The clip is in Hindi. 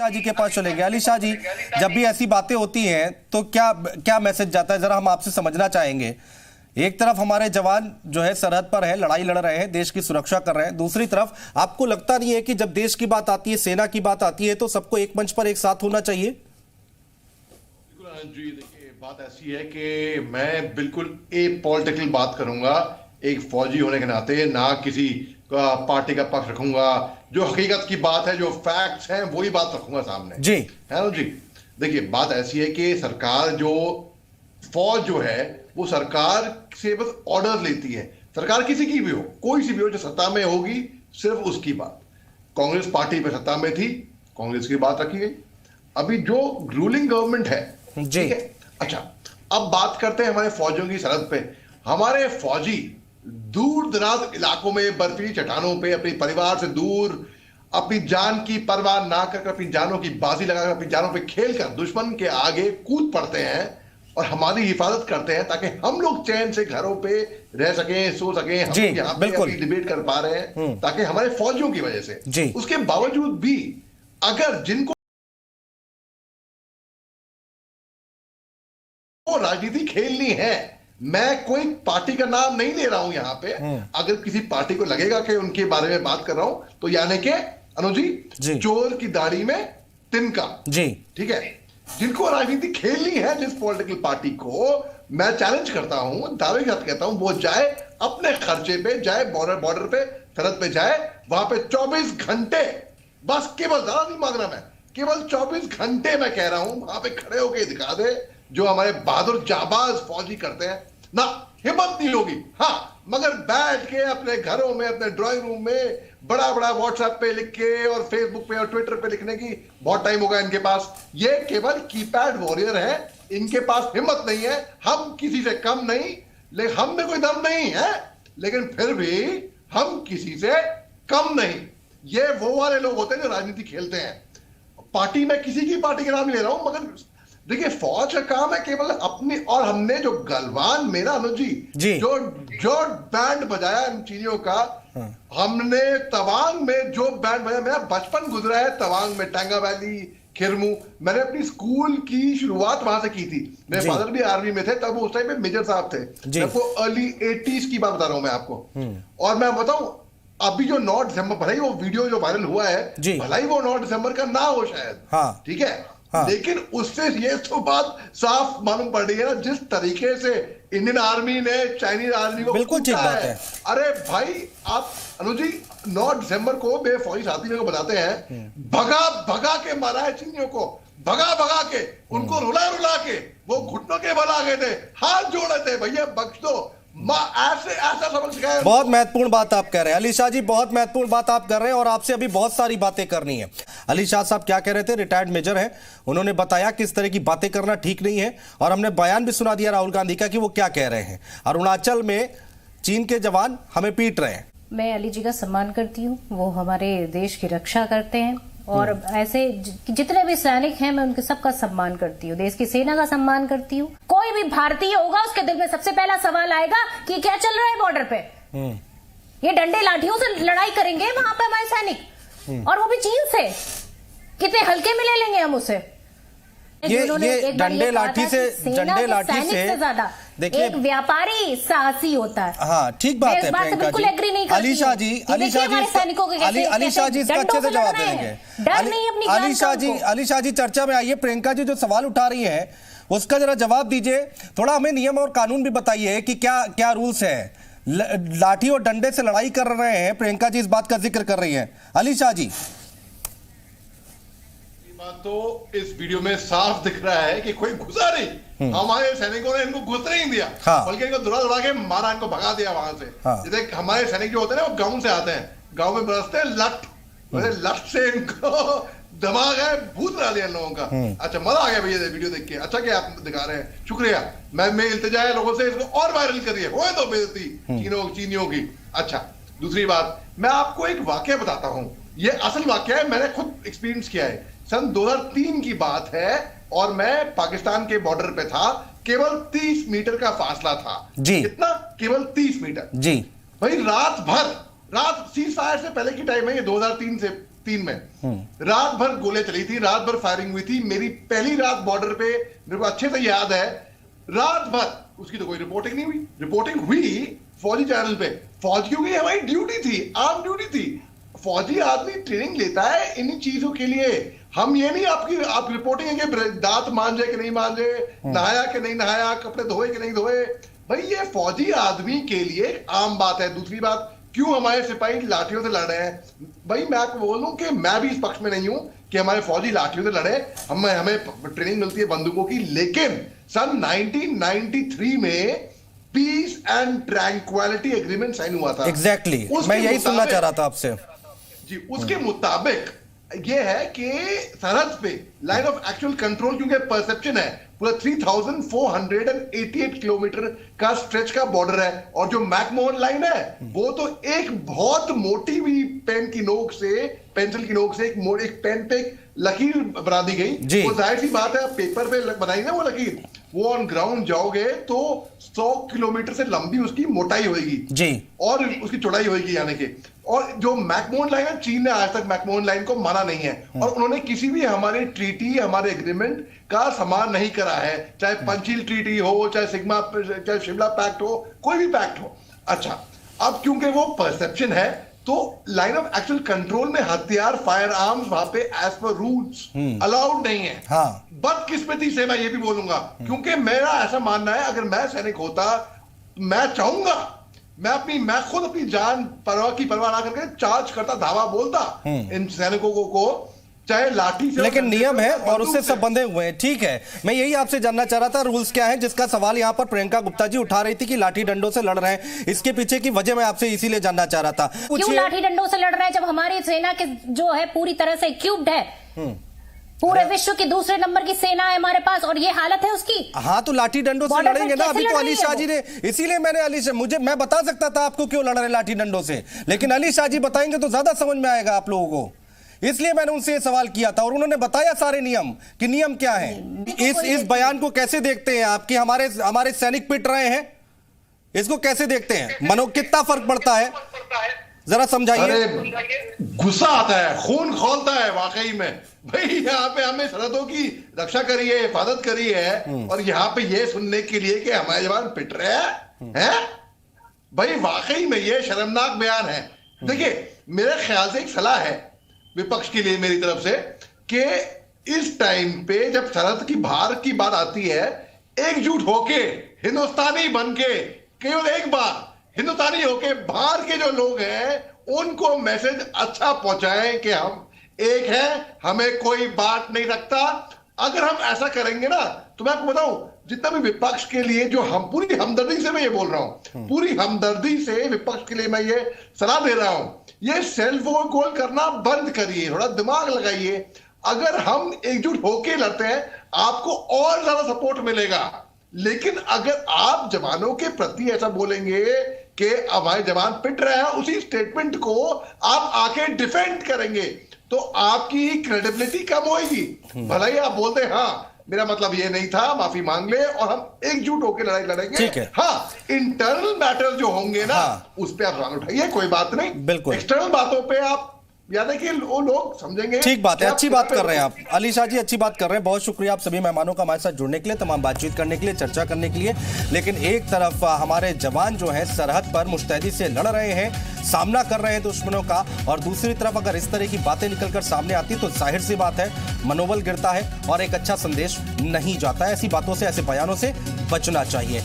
शाह जी के पास चलेंगे। अली शाह जी, जब भी ऐसी बातें होती हैं तो क्या क्या मैसेज जाता है, जरा हम आपसे समझना चाहेंगे। एक तरफ हमारे जवान जो है सरहद पर है, लड़ाई लड़ रहे हैं, देश की सुरक्षा कर रहे हैं, दूसरी तरफ आपको लगता नहीं है कि जब देश की बात आती है, सेना की बात आती है, तो सबको एक मंच पर एक साथ होना चाहिए? बिल्कुल आनंद जी, देखिए बात ऐसी है कि मैं बिल्कुल एक पॉलिटिकल बात करूंगा, एक फौजी होने के नाते, ना किसी पार्टी का पक्ष रखूंगा। जो हकीकत की बात है, जो फैक्ट्स हैं, वही बात रखूंगा सामने जी। है ना जी। देखिए बात ऐसी है कि सरकार जो फौज जो है वो सरकार से बस ऑर्डर लेती है। सरकार किसी की भी हो, कोई सी भी हो, जो सत्ता में होगी सिर्फ उसकी बात। कांग्रेस पार्टी पे सत्ता में थी, कांग्रेस की बात रखी गई। अभी जो रूलिंग गवर्नमेंट है, ठीक है। अच्छा, अब बात करते हैं हमारे फौजियों की सरहद पे। हमारे फौजी दूर दराज इलाकों में, बर्फीली चट्टानों पे, अपने परिवार से दूर, अपनी जान की परवाह ना कर, अपनी जानों की बाजी लगाकर, अपनी जानों पे खेलकर दुश्मन के आगे कूद पड़ते हैं और हमारी हिफाजत करते हैं, ताकि हम लोग चैन से घरों पे रह सकें, सो सकें। हम यहाँ पे अभी डिबेट कर पा रहे हैं ताकि हमारे फौजियों की वजह से। उसके बावजूद भी अगर जिनको राजनीति खेलनी है, मैं कोई पार्टी का नाम नहीं ले रहा हूं यहां पे, अगर किसी पार्टी को लगेगा कि उनके बारे में बात कर रहा हूं, तो यानी कि अनुज जी, चोर की दाढ़ी में तिनका जी, ठीक है। जिनको राजनीति खेलनी है, जिस पॉलिटिकल पार्टी को, मैं चैलेंज करता हूं, दावे के साथ कहता हूं, वो जाए अपने खर्चे पे, जाए बॉर्डर पे, सरहद पे जाए, वहां पे 24 घंटे, बस केवल, ज्यादा नहीं मांग रहा मैं, केवल 24 घंटे मैं कह रहा हूं, वहां पे खड़े होके दिखा दे, जो हमारे बहादुर जाबाज फौजी करते हैं ना। हिम्मत नहीं होगी, हाँ, मगर बैठ के अपने घरों में, अपने ड्राइंग रूम में बड़ा बड़ा व्हाट्सएप पे लिख के और फेसबुक पे और ट्विटर पे लिखने की बहुत टाइम होगा इनके पास। ये केवल कीपैड वॉरियर है, इनके पास हिम्मत नहीं है। हम किसी से कम नहीं, लेकिन हम में कोई दम नहीं है, लेकिन फिर भी हम किसी से कम नहीं। ये वो वाले लोग होते हैं जो राजनीति खेलते हैं। पार्टी में किसी की पार्टी के नाम ले रहा हूं, मगर देखिए फौज का काम है केवल अपनी, और हमने जो गलवान मेरा अनुज जी जो बैंड बजाया इन चीनियों का, हमने तवांग में जो बैंड बजाया, मेरा बचपन गुजरा है तवांग में, टांगा वैली, खिरमू। मैंने अपनी स्कूल की शुरुआत वहां से की थी। मेरे फादर भी आर्मी में थे, तब उस टाइम पे मेजर साहब थे। आपको अर्ली 80s की बात बता रहा हूं मैं आपको। और मैं बताऊं, अभी जो 9 दिसंबर, भले ही वो वीडियो जो वायरल हुआ है, भले ही वो 9 दिसंबर का ना हो शायद, ठीक है, लेकिन उससे ये तो बात साफ मालूम पड़ रही है ना, जिस तरीके से इंडियन आर्मी ने चाइनीज आर्मी को बिल्कुल ठीक बात है। अरे भाई, आप अनुज जी 9 दिसंबर को मेरे फौजी साथी मेरे को बताते हैं, भगा भगा के मारा है चीनियों को, भगा भगा के, उनको रुला रुला के, वो घुटनों के बल आ गए थे, हाथ जोड़े थे, भैया बख्श दो, ऐसा सबक सिखाया। बहुत महत्वपूर्ण बात आप कह रहे हैं अली शाह जी, बहुत महत्वपूर्ण बात आप कर रहे हैं, और आपसे अभी बहुत सारी बातें करनी है। अली शाह साहब क्या कह रहे थे? रिटायर्ड मेजर हैं, उन्होंने बताया कि इस तरह की बातें करना ठीक नहीं है, और हमने बयान भी सुना दिया राहुल गांधी का कि वो क्या कह रहे हैं। अरुणाचल में चीन के जवान हमें पीट रहे हैं। मैं अली जी का सम्मान करती हूँ, वो हमारे देश की रक्षा करते हैं, और ऐसे जितने भी सैनिक हैं मैं उनके सबका सम्मान करती हूँ, देश की सेना का सम्मान करती हूँ। कोई भी भारतीय होगा उसके दिल में सबसे पहला सवाल आएगा कि क्या चल रहा है बॉर्डर पे। ये डंडे लाठियों से लड़ाई करेंगे वहां पे हमारे सैनिक, और वो भी चीन से, कितने हल्के में ले लेंगे हम उसे। ये डंडे लाठी से ज्यादा देखिए एक व्यापारी साहसी होता है। हाँ, ठीक बात है प्रियंका जी। एग्री नहीं अली शाह जी इसका अच्छे से जवाब देंगे। अली शाह जी चर्चा में आइए। प्रियंका जी जो सवाल उठा रही है उसका जरा जवाब दीजिए। थोड़ा हमें नियम और कानून भी बताइए कि क्या क्या रूल्स है। लाठी और डंडे से लड़ाई कर रहे हैं, प्रियंका जी इस बात का जिक्र कर रही है। अली शाह जी, तो इस वीडियो में साफ दिख रहा है कि कोई घुसा नहीं, हमारे सैनिकों ने इनको घुसने नहीं दिया, बल्कि इनको दुरा दुरा के मारा, इनको भगा दिया वहां से। जैसे हमारे सैनिक जो होते हैं ना, वो गांव से आते हैं, गांव में बरसते हैं लठ, लठ से इनको दिमाग है भूत बना दिया इन लोगों का। अच्छा, मजा आ गया भैया वीडियो देख के। अच्छा कि आप दिखा रहे हैं, शुक्रिया। मैं इल्तिजा है लोगों से, इसको और वायरल करिए, होए तो बेइज्जती चीनियों की। अच्छा, दूसरी बात, मैं आपको एक वाकया बताता हूं, ये असल वाकया है, मैंने खुद एक्सपीरियंस किया है। सन 2003 की बात है, और मैं पाकिस्तान के बॉर्डर पे था, केवल 30 मीटर का फासला था जी। कितना? केवल 30 मीटर जी। भाई रात भर, रात सीज फायर से पहले की टाइम है ये, 2003 से 3 में रात भर गोलियां चली थी, रात भर फायरिंग हुई थी। मेरी पहली रात बॉर्डर पे मेरे को अच्छे से याद है, रात भर उसकी तो कोई रिपोर्टिंग नहीं हुई। रिपोर्टिंग हुई फौजी चैनल पे, फौज क्योंकि हमारी ड्यूटी थी, आर्म ड्यूटी थी। फौजी आदमी ट्रेनिंग लेता है इन चीजों के लिए। हम ये नहीं आप रिपोर्टिंग है कि दांत मांजे कि नहीं मांजे, नहाया कि नहीं नहाया, कपड़े धोए कि नहीं धोए। भाई ये फौजी आदमी के लिए आम बात है। दूसरी बात, क्यों हमारे सिपाही लाठियों से लड़ रहे हैं? भाई मैं आपको बोलूं कि मैं भी इस पक्ष में नहीं हूं कि हमारे फौजी लाठियों से लड़े। हमें ट्रेनिंग मिलती है बंदूकों की, लेकिन सन 1993 में peace and tranquility agreement sign हुआ था। एग्जैक्टली मैं यही सुनना चाह रहा था आपसे जी। उसके मुताबिक ये है कि सरहद पे लाइन ऑफ एक्चुअल कंट्रोल, क्योंकि परसेप्शन है, पूरा 3488 किलोमीटर का स्ट्रेच का बॉर्डर है। और जो मैकमोहन लाइन है वो तो एक बहुत मोटी हुई पेन की नोक से, पेंसिल की नोक से एक पेन पे एक लकीर बना दी गई। वो जाहिर सी बात है, पेपर पे बनाई ना वो लकीर, वो ऑन ग्राउंड जाओगे तो 100 किलोमीटर से लंबी उसकी मोटाई होगी जी, और उसकी चौड़ाई होगी यानी कि। और जो मैकमोहन लाइन है, चीन ने आज तक मैकमोहन लाइन को माना नहीं है, और उन्होंने किसी भी हमारे ट्रीटी, हमारे एग्रीमेंट का सम्मान नहीं करा है, चाहे पंचील ट्रीटी हो, चाहे शिमला पैक्ट हो, कोई भी पैक्ट हो। अच्छा, अब क्योंकि वो परसेप्शन है तो लाइन ऑफ एक्चुअल कंट्रोल में हथियार, फायर आर्म्स वहां पे एज पर रूल्स अलाउड नहीं है। हाँ। बदकिस्मती से मैं ये भी बोलूंगा, क्योंकि मेरा ऐसा मानना है, अगर मैं सैनिक होता, मैं चाहूंगा मैं खुद अपनी जान की परवाह ना करके चार्ज करता, धावा बोलता इन सैनिकों को चाहे लाठी से। लेकिन नियम है और उससे सब बंधे हुए हैं। ठीक है, मैं यही आपसे जानना चाह रहा था, रूल्स क्या है, जिसका सवाल यहां पर प्रियंका गुप्ता जी उठा रही थी कि लाठी डंडों से लड़ रहे हैं। इसके पीछे की वजह मैं आपसे इसीलिए जानना चाह रहा था। क्यों लाठी डंडों से लड़ रहे हैं जब हमारी सेना के जो है पूरी तरह से इक्विप्ड है? पूरे विश्व की दूसरे नंबर की सेना है हमारे पास, और ये हालत है उसकी। हाँ, तो लाठी डंडों से लड़ेंगे ना। अभी तो अली शाह जी ने, इसीलिए मैंने मैं बता सकता था आपको क्यों लड़ रहे लाठी डंडों से, लेकिन अली शाह जी बताएंगे तो ज्यादा समझ में आएगा आप लोगों को, इसलिए मैंने उनसे ये सवाल किया था। और उन्होंने बताया सारे नियम कि नियम क्या है। इस बयान को कैसे देखते हैं आप कि हमारे सैनिक पिट रहे हैं? इसको कैसे देखते हैं? मनो कितना फर्क पड़ता है, जरा समझाइए। गुस्सा आता है, खून खौलता है वाकई में। भाई यहाँ पे हमें सरहदों की रक्षा करी है, हिफाजत करी है, और यहाँ पे ये सुनने के लिए कि हमारे जवान पिट रहे हैं। भाई वाकई में ये शर्मनाक बयान है। देखिए, मेरे ख्याल से एक सलाह है विपक्ष के लिए मेरी तरफ से कि इस टाइम पे जब सरहद की बाहर की बात आती है, एकजुट होके हिंदुस्तानी बन के, केवल एक बार हिंदुस्तानी होके बाहर के जो लोग हैं उनको मैसेज अच्छा पहुंचाएं कि हम एक हैं, हमें कोई बात नहीं रखता। अगर हम ऐसा करेंगे ना, तो मैं आपको बताऊं, जितना भी विपक्ष के लिए जो हम पूरी हमदर्दी से मैं ये बोल रहा हूं, पूरी हमदर्दी से विपक्ष के लिए मैं ये सलाह दे रहा हूं, ये सेल्फ गोल करना बंद करिए, थोड़ा दिमाग लगाइए। अगर हम एकजुट होके लड़ते हैं, आपको और ज्यादा सपोर्ट मिलेगा। लेकिन अगर आप जवानों के प्रति ऐसा बोलेंगे कि हमारे जवान पिट रहे हैं, उसी स्टेटमेंट को आप आके डिफेंड करेंगे, तो आपकी क्रेडिबिलिटी कम होगी। भला ही आप बोलते हैं हाँ मेरा मतलब ये नहीं था, माफी मांग ले, और हम एकजुट होकर लड़ाई लड़ेंगे। हाँ, इंटरनल मैटर जो होंगे ना, उस पर आप सवाल उठाइए, कोई बात नहीं। बिल्कुल, एक्सटर्नल बातों पे आप यानी कि वो लोग समझेंगे। ठीक बात है, अच्छी बात कर रहे हैं आप अली शाह जी, अच्छी बात कर रहे हैं। बहुत शुक्रिया आप सभी मेहमानों का हमारे साथ जुड़ने के लिए, तमाम बातचीत करने के लिए, चर्चा करने के लिए। लेकिन एक तरफ हमारे जवान जो है सरहद पर मुस्तैदी से लड़ रहे हैं, सामना कर रहे हैं दुश्मनों का, और दूसरी तरफ अगर इस तरह की बातें निकलकर सामने आती तो जाहिर सी बात है मनोबल गिरता है और एक अच्छा संदेश नहीं जाता है। ऐसी बातों से, ऐसे बयानों से बचना चाहिए।